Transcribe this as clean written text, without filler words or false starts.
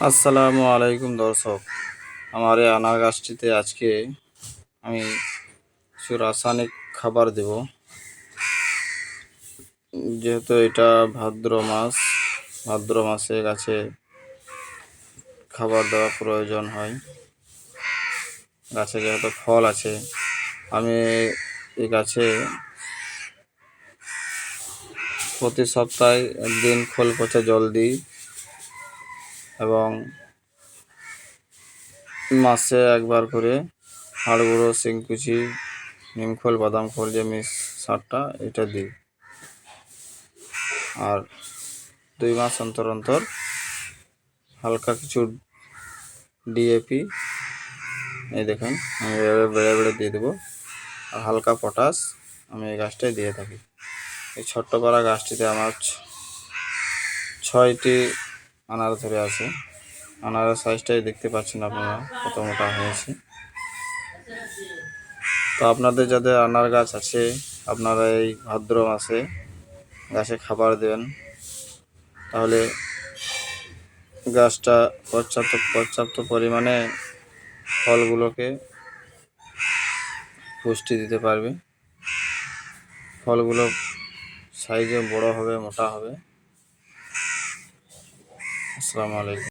আসসালামু আলাইকুম দর্শক, আমার এই আনার গাছটিতে আজকে আমি কিছু রাসায়নিক খাবার দেব। যেহেতু এটা ভাদ্র মাসে গাছে খাবার দেওয়া প্রয়োজন হয়। গাছে যেহেতু ফল আছে, আমি এই গাছে প্রতি সপ্তাহে একদিন খোল পচা জল দিই এবং মাসে একবার করে হাড় গুঁড়ো, শিংকুচি, নিমখোল, বাদাম খোল যে সারটা এটা দিই। আর 2 মাস অন্তর অন্তর হালকা কিছু ডিএপি, এই দেখুন আমি এভাবে বেড়ে বেড়ে দিয়ে দেবো। আর হালকা পটাশ আমি এই গাছটায় দিয়ে থাকি। এই ছোট্ট পাড়া গাছটিতে আমার 6টি আনার ধরে আছে। আনারের সাইজটাই দেখতে পাচ্ছেন আপনারা কত মোটা হয়েছে। তো আপনাদের যাদের আনার গাছ আছে, আপনারা এই ভাদ্র মাসে গাছে খাবার দেবেন, তাহলে গাছটা পর্যাপ্ত পরিমাণে ফলগুলোকে পুষ্টি দিতে পারবে। ফলগুলো সাইজে বড় হবে, মোটা হবে। আসসালামু আলাইকুম।